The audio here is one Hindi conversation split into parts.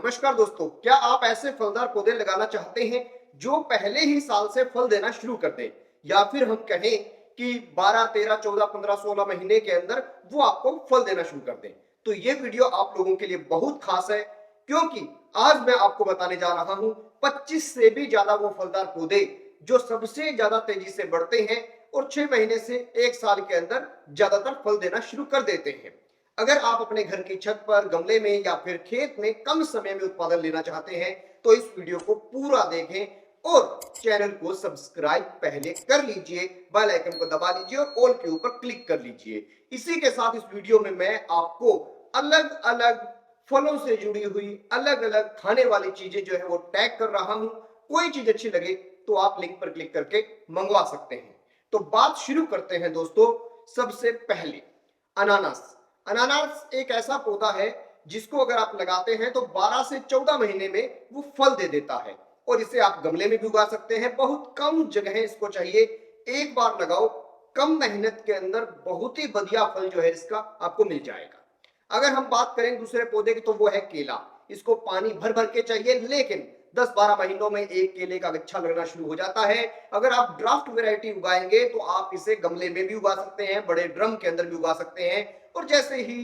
नमस्कार दोस्तों, क्या आप ऐसे फलदार पौधे लगाना चाहते हैं जो पहले ही साल से फल देना शुरू कर दें, या फिर हम कहें कि 12, 13, 14, 15, 16 महीने के अंदर वो आपको फल देना शुरू कर दें? तो ये वीडियो आप लोगों के लिए बहुत खास है, क्योंकि आज मैं आपको बताने जा रहा हूं 25 से भी ज्यादा वो फलदार पौधे जो सबसे ज्यादा तेजी से बढ़ते हैं और 6 महीने से 1 साल के अंदर ज्यादातर फल देना शुरू कर देते हैं। अगर आप अपने घर की छत पर, गमले में या फिर खेत में कम समय में उत्पादन लेना चाहते हैं तो इस वीडियो को पूरा देखें और चैनल को सब्सक्राइब पहले कर लीजिए, बेल आइकन को दबा लीजिए और ऑल के ऊपर क्लिक कर लीजिए। इसी के साथ इस वीडियो में मैं आपको अलग अलग फलों से जुड़ी हुई अलग अलग खाने वाली चीजें जो है वो टैग कर रहा हूं। कोई चीज अच्छी लगे तो आप लिंक पर क्लिक करके मंगवा सकते हैं। तो बात शुरू करते हैं दोस्तों। सबसे पहले अनानास। अनानास एक ऐसा पौधा है जिसको अगर आप लगाते हैं तो 12 से 14 महीने में वो फल दे देता है और इसे आप गमले में भी उगा सकते हैं। बहुत कम जगह इसको चाहिए, एक बार लगाओ, कम मेहनत के अंदर बहुत ही बढ़िया फल जो है इसका आपको मिल जाएगा। अगर हम बात करें दूसरे पौधे की तो वो है केला। इसको पानी भर भर के चाहिए, लेकिन 10-12 महीनों में एक केले का गुच्छा लगना शुरू हो जाता है। अगर आप ड्राफ्ट वैरायटी उगाएंगे तो आप इसे गमले में भी उगा सकते हैं, बड़े ड्रम के अंदर भी उगा सकते हैं और जैसे ही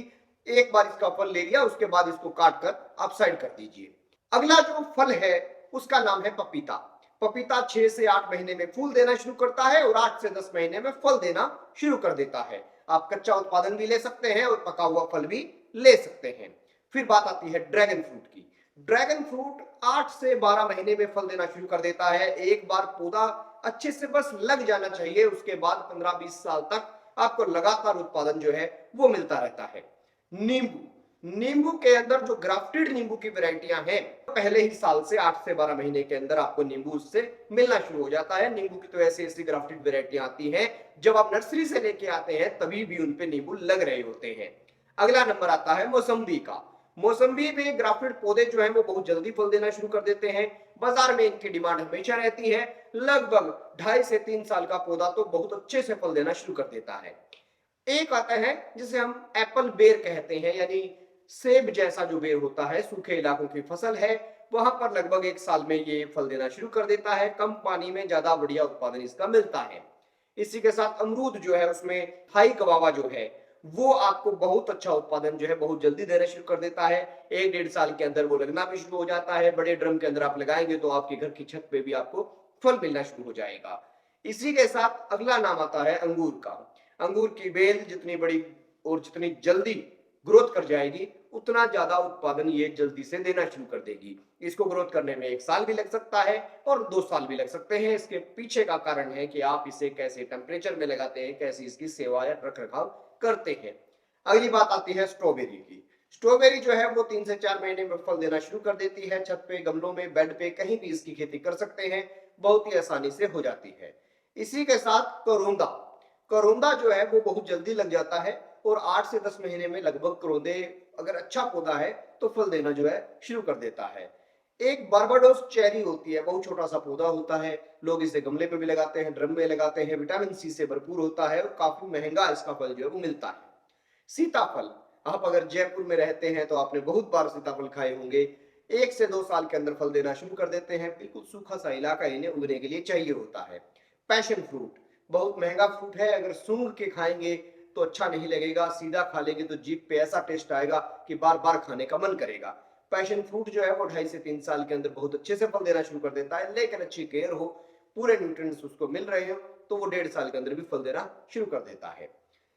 एक बार इसका फल ले लिया उसके बाद इसको काट कर आप साइड कर दीजिए। अगला जो फल है उसका नाम है पपीता। पपीता 6 से 8 महीने में फूल देना शुरू करता है और 8 से 10 महीने में फल देना शुरू कर देता है। आप कच्चा उत्पादन भी ले सकते हैं और पका हुआ फल भी ले सकते हैं। फिर बात आती है ड्रैगन फ्रूट की। ड्रैगन फ्रूट 8 से 12 महीने में फल देना शुरू कर देता है। एक बार पौधा अच्छे से बस लग जाना चाहिए, उसके बाद 15-20 साल तक आपको लगातार उत्पादन जो है वो मिलता रहता है। नींबू। नींबू के अंदर जो ग्राफ्टेड नींबू की वैरायटियां हैं, पहले ही साल से 8 से 12 महीने के अंदर आपको नींबू उससे मिलना शुरू हो जाता है। नींबू की तो ऐसी ऐसी ग्राफ्टेड वैरायटियां आती हैं, जब आप नर्सरी से लेके आते हैं तभी भी उन पे नींबू लग रहे होते हैं। अगला नंबर आता है मौसम्बी का। मौसम्बी में ग्राफ्टेड पौधे जो है वो बहुत जल्दी फल देना शुरू कर देते हैं। बाजार में इनकी डिमांड हमेशा रहती है। लगभग 2.5 से 3 साल का पौधा तो बहुत अच्छे से फल देना शुरू कर देता है। एक आता है जिसे हम एप्पल बेर कहते हैं, यानी सेब जैसा जो बेर होता है, सूखे इलाकों की फसल है, वहां पर लगभग 1 साल में ये फल देना शुरू कर देता है। कम पानी में ज्यादा बढ़िया उत्पादन इसका मिलता है। इसी के साथ अमरूद जो है उसमें थाई कबावा जो है वो आपको बहुत अच्छा उत्पादन जो है बहुत जल्दी देना शुरू कर देता है। 1-1.5 साल के अंदर वो लगना भी शुरू हो जाता है। बड़े ड्रम के अंदर आप लगाएंगे तो आपके घर की छत पे भी आपको फल मिलना शुरू हो जाएगा। इसी के साथ अगला नाम आता है अंगूर का। अंगूर की बेल जितनी बड़ी और जितनी जल्दी ग्रोथ कर जाएगी उतना ज्यादा उत्पादन ये जल्दी से देना शुरू कर देगी। इसको ग्रोथ करने में 1 साल भी लग सकता है और 2 साल भी लग सकते हैं। इसके पीछे का कारण है कि आप इसे कैसे टेम्परेचर में लगाते हैं, कैसी इसकी सेवा या रख रखाव करते हैं। अगली बात आती है स्ट्रॉबेरी की। स्ट्रॉबेरी जो है वो 3 से 4 महीने में फल देना शुरू कर देती है। छत पे, गमलों में, बेड पे, कहीं भी इसकी खेती कर सकते हैं, बहुत ही आसानी से हो जाती है। इसी के साथ करोंदा। करोंदा जो है वो बहुत जल्दी लग जाता है और 8 से 10 महीने में लगभग करोंदे, अगर अच्छा पौधा है तो फल देना जो है शुरू कर देता है। एक बारबाडोस चेरी होती है, बहुत छोटा सा पौधा होता है। लोग इसे गमले पे भी लगाते हैं, ड्रम में लगाते हैं। विटामिन सी से भरपूर होता है और काफी महंगा इसका फल जो है वो मिलता है। सीताफल। आप अगर जयपुर में रहते हैं तो आपने बहुत बार सीताफल खाए होंगे। 1 से 2 साल के अंदर फल देना शुरू कर देते हैं। बिल्कुल सूखा सा इलाका इन्हें उगने के लिए चाहिए होता है। पैशन फ्रूट बहुत महंगा फ्रूट है। अगर सूंघ के खाएंगे तो अच्छा नहीं लगेगा, सीधा खा लेंगे तो जीभ पे ऐसा टेस्ट आएगा कि बार बार खाने का मन करेगा। पैशन फ्रूट जो है वो 2.5 से 3 साल के अंदर बहुत अच्छे से फल देना शुरू कर देता है, लेकिन अच्छी केयर हो, पूरे न्यूट्रिएंट्स उसको मिल रहे हो तो वो 1.5 साल के अंदर भी फल देना शुरू कर देता है।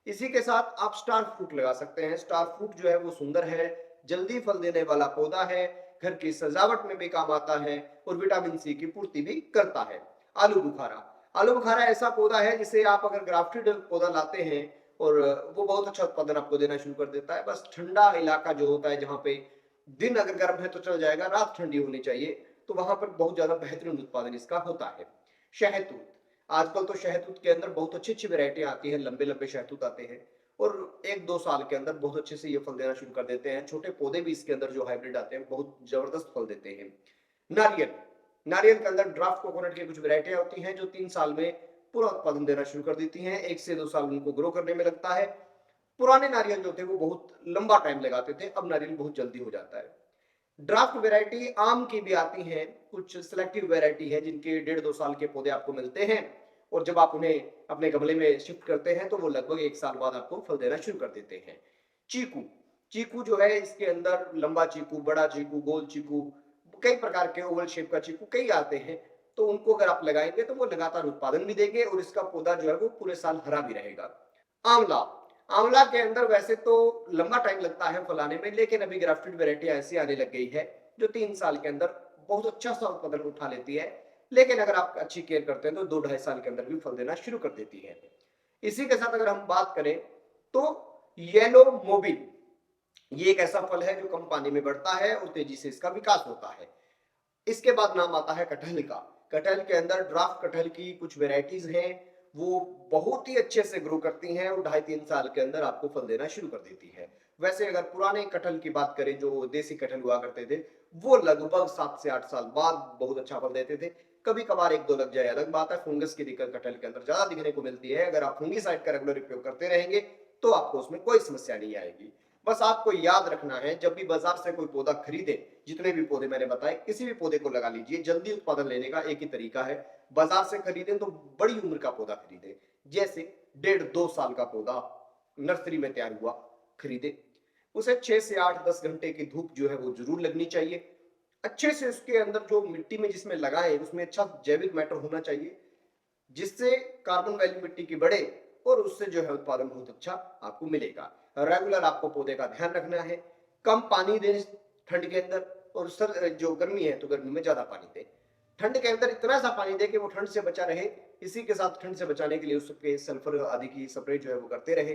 इसी के साथ आप स्टार फ्रूट लगा सकते हैं। स्टार फ्रूट जो है वो सुंदर है, जल्दी फल देने वाला पौधा है, घर की सजावट में भी काम आता है और विटामिन सी की पूर्ति भी करता है। आलू बुखारा। आलू बुखारा ऐसा पौधा है जिसे आप अगर ग्राफ्टेड पौधा लाते हैं और वो बहुत अच्छा उत्पादन आपको देना शुरू कर देता है। बस ठंडा इलाका जो होता है, जहाँ पे दिन अगर गर्म है तो चल जाएगा, रात ठंडी होनी चाहिए, तो वहां पर बहुत ज्यादा बेहतरीन उत्पादन इसका होता है। शहतूत। आजकल तो शहतूत के अंदर बहुत अच्छी अच्छी वैरायटी आती है, लंबे लंबे शहतूत आते हैं और 1-2 साल के अंदर बहुत अच्छे से ये फल देना शुरू कर देते हैं। छोटे पौधे भी इसके अंदर जो हाइब्रिड आते हैं बहुत जबरदस्त फल देते हैं। नारियल। नारियल के अंदर ड्राफ्ट कोकोनट की कुछ वैरायटियां होती हैं जो 3 साल में पूरा उत्पादन देना शुरू कर देती हैं। 1 से 2 साल उनको ग्रो करने में लगता है। पुराने नारियल जो थे वो बहुत लंबा टाइम लगाते थे, अब नारियल बहुत जल्दी हो जाता है। ड्राफ्ट वैरायटी आम की भी आती हैं, कुछ सिलेक्टिव वैरायटी है जिनके 1.5-2 साल के पौधे आपको मिलते हैं और जब आप उन्हें अपने गमले में शिफ्ट करते हैं तो वो लगभग 1 साल बाद आपको फल देना शुरू कर देते हैं। चीकू, चीकू जो है इसके अंदर लंबा चीकू, बड़ा चीकू, गोल चीकू, कई प्रकार के ओवल शेप का चीकू कई आते हैं, तो उनको अगर आप लगाएंगे तो वो लगातार उत्पादन भी देंगे और इसका पौधा जो है वो पूरे साल हरा भी रहेगा। आंवला, आंवला के अंदर वैसे तो लंबा टाइम लगता है फलाने में, लेकिन अभी ग्राफ्टेड वैरायटी ऐसी आने लग गई है जो 3 साल के अंदर बहुत अच्छा सा उत्पादन उठा लेती है, लेकिन अगर आप अच्छी केयर करते हैं तो 2-2.5 साल के अंदर भी फल देना शुरू कर देती है। इसी के साथ अगर हम बात करें तो येलो मोबिल, ये एक ऐसा फल है जो कम पानी में बढ़ता है और तेजी से इसका विकास होता है। इसके बाद नाम आता है कटहल का। कटहल के अंदर ड्राफ्ट कटहल की कुछ वेराइटीज हैं, वो बहुत ही अच्छे से ग्रो करती हैं और 2.5-3 साल के अंदर आपको फल देना शुरू कर देती है। वैसे अगर पुराने कटहल की बात करें जो देसी कटहल हुआ करते थे, वो लगभग 7 से 8 साल बाद बहुत अच्छा फल देते थे। कभी कभार 1-2 लग जाए अलग बात है, फंगस की दिक्कत कटहल के अंदर ज्यादा दिखने को मिलती है। अगर आप फंगीसाइड का रेगुलर उपयोग करते रहेंगे तो आपको उसमें कोई समस्या नहीं आएगी। बस आपको याद रखना है, जब भी बाजार से कोई पौधा खरीदे, जितने भी पौधे मैंने बताए किसी भी पौधे को लगा लीजिए। जल्दी उत्पादन लेने का एक ही तरीका है, बाजार से खरीदें तो बड़ी उम्र का पौधा खरीदें, जैसे 1.5-2 साल का पौधा नर्सरी में तैयार हुआ खरीदे, उसे 6 से 8-10 घंटे की धूप जो है वो जरूर लगनी चाहिए। अच्छे से उसके अंदर जो मिट्टी में जिसमें लगाए उसमें अच्छा जैविक मैटर होना चाहिए, जिससे कार्बन वैल्यू मिट्टी की बढ़े और उससे जो है उत्पादन बहुत अच्छा आपको मिलेगा। रेगुलर आपको पौधे का ध्यान रखना है, कम पानी दें ठंड के अंदर, और सर जो गर्मी है तो गर्मी में ज्यादा पानी दें। ठंड के अंदर इतना सा पानी दे कि वो ठंड से बचा रहे। इसी के साथ ठंड से बचाने के लिए उसके सल्फर आदि की स्प्रे जो है वो करते रहे।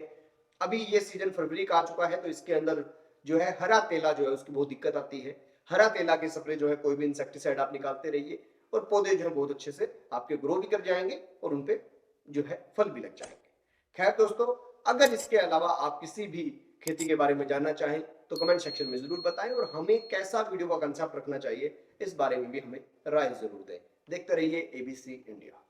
अभी ये सीजन फरवरी का आ चुका है तो इसके अंदर जो है हरा तेला जो है उसकी बहुत दिक्कत आती है। हरा तेला के स्प्रे जो है कोई भी इंसेक्टिसाइड आप निकालते रहिए और पौधे जो है बहुत अच्छे से आपके ग्रो भी कर जाएंगे और उनपे जो है फल भी लग जाएंगे। खैर दोस्तों, अगर इसके अलावा आप किसी भी खेती के बारे में जानना चाहें तो कमेंट सेक्शन में जरूर बताएं और हमें कैसा वीडियो का कंसेप्ट रखना चाहिए इस बारे में भी हमें राय जरूर दें। देखते रहिए एबीसी इंडिया।